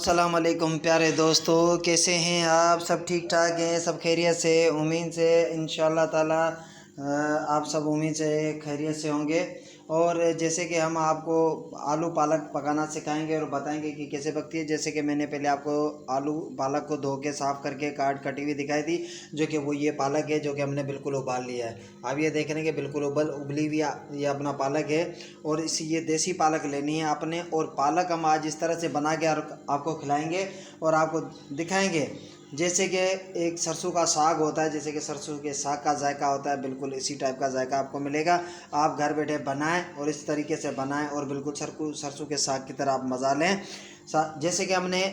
अस्सलाम वालेकुम प्यारे दोस्तों, कैसे हैं आप? सब ठीक ठाक हैं, सब खैरियत से? उम्मीद से इंशाअल्लाह ताला आप सब उम्मीद से खैरियत से होंगे। और जैसे कि हम आपको आलू पालक पकाना सिखाएंगे और बताएंगे कि कैसे पकती है। जैसे कि मैंने पहले आपको आलू पालक को धो के साफ़ करके कटी हुई दिखाई थी, जो कि वो ये पालक है जो कि हमने बिल्कुल उबाल लिया है। अब ये देख रहे हैं कि बिल्कुल उबली हुई ये अपना पालक है। और इसी ये देसी पालक लेनी है आपने। और पालक हम आज इस तरह से बना के आपको खिलाएंगे और आपको दिखाएंगे। जैसे कि एक सरसों का साग होता है, जैसे कि सरसों के साग का जायका होता है, बिल्कुल इसी टाइप का जायका आपको मिलेगा। आप घर बैठे बनाएं और इस तरीके से बनाएं और बिल्कुल सरसों के साग की तरह आप मज़ा लें। जैसे कि हमने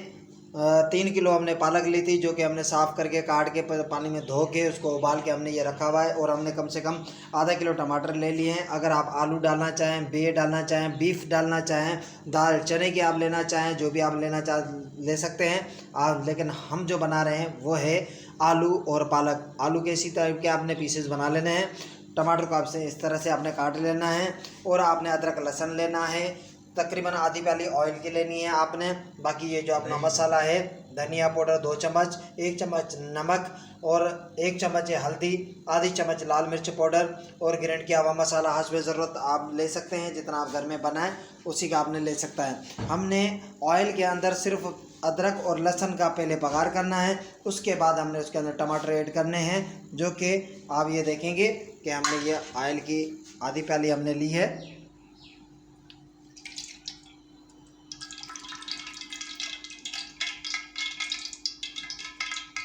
3 किलो हमने पालक ली थी, जो कि हमने साफ़ करके काट के पानी में धो के उसको उबाल के हमने ये रखा हुआ है। और हमने कम से कम आधा किलो टमाटर ले लिए हैं। अगर आप आलू डालना चाहें, बे डालना चाहें, बीफ डालना चाहें, दाल चने की आप लेना चाहें, जो भी आप ले सकते हैं आप। लेकिन हम जो बना रहे हैं वो है आलू और पालक। आलू के इसी टाइप के आपने पीसेस बना लेने हैं। टमाटर को आपसे इस तरह से आपने काट लेना है। और आपने अदरक लहसुन लेना है। तकरीबन आधी प्याली ऑयल की लेनी है आपने। बाकी ये जो अपना मसाला है, धनिया पाउडर 2 चम्मच, 1 चम्मच नमक और 1 चम्मच हल्दी, आधी चम्मच लाल मिर्च पाउडर और ग्राइंड किया हुआ मसाला हस्बे ज़रूरत आप ले सकते हैं। जितना आप घर में बनाएं उसी का आपने ले सकता है। हमने ऑयल के अंदर सिर्फ अदरक और लहसुन का पहले बघार करना है। उसके बाद हमने उसके अंदर टमाटर ऐड करने हैं, जो कि आप ये देखेंगे कि हमने ये ऑयल की आधी प्याली हमने ली है।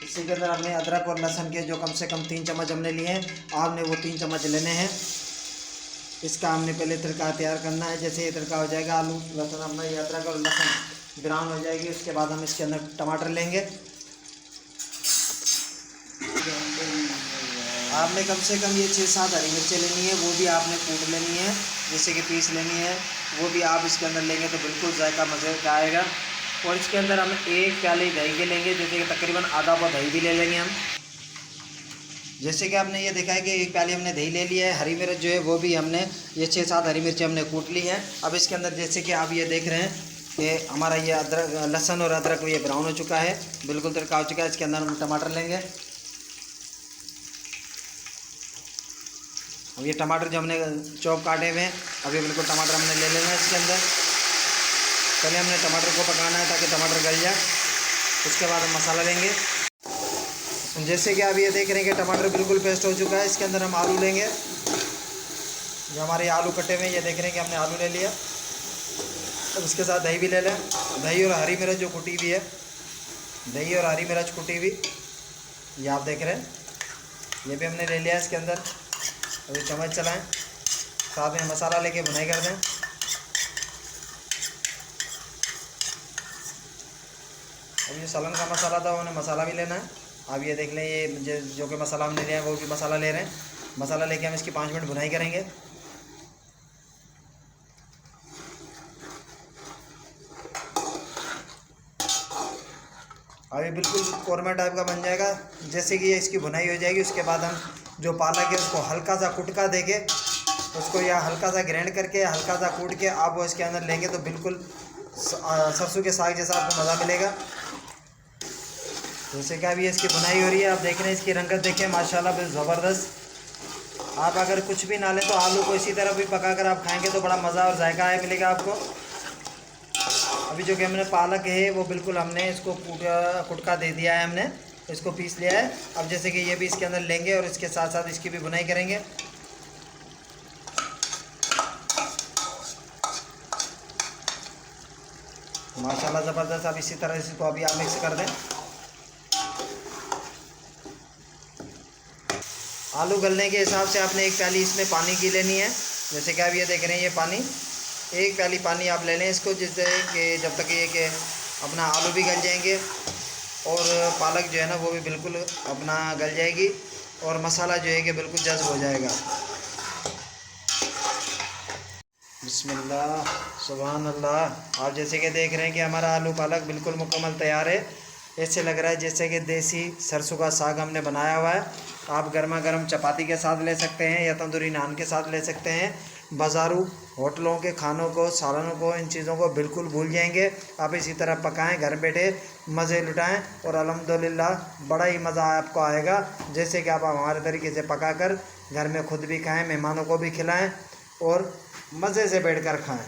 इसी के अंदर हमने अदरक और लहसुन के जो कम से कम 3 चम्मच हमने लिए हैं, आपने वो 3 चम्मच लेने हैं। इसका हमने पहले तड़का तैयार करना है। जैसे ये तड़का हो जाएगा, आलू लहसुन अपना ये अदरक और लहसुन ब्राउन हो जाएगी, उसके बाद हम इसके अंदर टमाटर लेंगे। आपने कम से कम ये 6-7 हरी मिर्चें लेनी है, वो भी आपने कूट लेनी है, जैसे कि पीस लेनी है। वो भी आप इसके अंदर लेंगे तो बिल्कुल जायका मज़े का आएगा। और इसके अंदर हम 1 प्याली दही के लेंगे, जैसे कि तकरीबन आधा पाव दही भी ले लेंगे हम। जैसे कि आपने ये देखा है कि 1 प्याली हमने दही ले लिया है। हरी मिर्च जो है वो भी हमने ये 6-7 हरी मिर्चें हमने कूट ली हैं। अब इसके अंदर जैसे कि आप ये देख रहे हैं कि हमारा ये अदरक लहसुन और अदरक ये ब्राउन हो चुका है, बिल्कुल तड़का हो चुका है। इसके अंदर हम टमाटर लेंगे। अब ये टमाटर जो हमने चॉप काटे हुए हैं, अब ये बिल्कुल टमाटर हमने ले लेना है इसके अंदर। पहले हमने टमाटर को पकाना है ताकि टमाटर गल जाए, उसके बाद हम मसाला लेंगे। जैसे कि आप ये देख रहे हैं कि टमाटर बिल्कुल पेस्ट हो चुका है। इसके अंदर हम आलू लेंगे, जो हमारे आलू कटे हुए हैं, ये देख रहे हैं कि हमने आलू ले लिया। अब इसके साथ दही भी ले लें, दही और हरी मिर्च जो कुटी हुई है, दही और हरी मिर्च कुटी हुई ये आप देख रहे हैं, ये भी हमने ले लिया इसके अंदर। अभी चम्मच चलाएं, साथ में मसाला लेके भुनाई कर दें। अब ये सलन का मसाला था, उन्हें मसाला भी लेना है। आप ये देख लें, ये जो कि मसाला हमने लिया है वो भी मसाला ले रहे हैं। मसाला लेके हम इसकी 5 मिनट भुनाई करेंगे। अब ये बिल्कुल कौरमा टाइप का बन जाएगा। जैसे कि ये इसकी भुनाई हो जाएगी, उसके बाद हम जो पालक है उसको हल्का सा कुटका देके उसको या हल्का सा ग्राइंड करके हल्का सा कूट के आप वो इसके अंदर लेंगे तो बिल्कुल सरसों के साग जैसा आपको मज़ा मिलेगा। जैसे कि अभी इसकी बुनाई हो रही है, आप देख रहे हैं इसकी रंगत देखें, माशाल्लाह बिल्कुल ज़बरदस्त। आप अगर कुछ भी ना लें तो आलू को इसी तरह भी पकाकर आप खाएंगे तो बड़ा मज़ा और जायका है मिलेगा आपको। अभी जो कि हमने पालक है वो बिल्कुल हमने इसको कुटका दे दिया है, हमने इसको पीस लिया है। अब जैसे कि ये भी इसके अंदर लेंगे और इसके साथ साथ इसकी भी बुनाई करेंगे। माशाल्लाह ज़बरदस्त। अब इसी तरह इसको अभी आप मिक्स कर दें। आलू गलने के हिसाब से आपने 1 प्याली इसमें पानी की लेनी है। जैसे कि आप ये देख रहे हैं, ये पानी 1 प्याली पानी आप ले लें इसको, जिससे कि जब तक ये कि अपना आलू भी गल जाएंगे और पालक जो है ना वो भी बिल्कुल अपना गल जाएगी और मसाला जो है कि बिल्कुल जज़्ब हो जाएगा। बिस्मिल्लाह सुभान अल्लाह। आप जैसे कि देख रहे हैं कि हमारा आलू पालक बिल्कुल मुकम्मल तैयार है। ऐसे लग रहा है जैसे कि देसी सरसों का साग हमने बनाया हुआ है। आप गर्मा गर्म चपाती के साथ ले सकते हैं या तंदूरी नान के साथ ले सकते हैं। बाज़ारू होटलों के खानों को, सालनों को, इन चीज़ों को बिल्कुल भूल जाएंगे। आप इसी तरह पकाएं, घर बैठे मज़े लुटाएं और अल्हम्दुलिल्लाह बड़ा ही मज़ा आपको आएगा। जैसे कि आप हमारे तरीके से पकाकर घर में खुद भी खाएं, मेहमानों को भी खिलाएं और मज़े से बैठकर खाएं।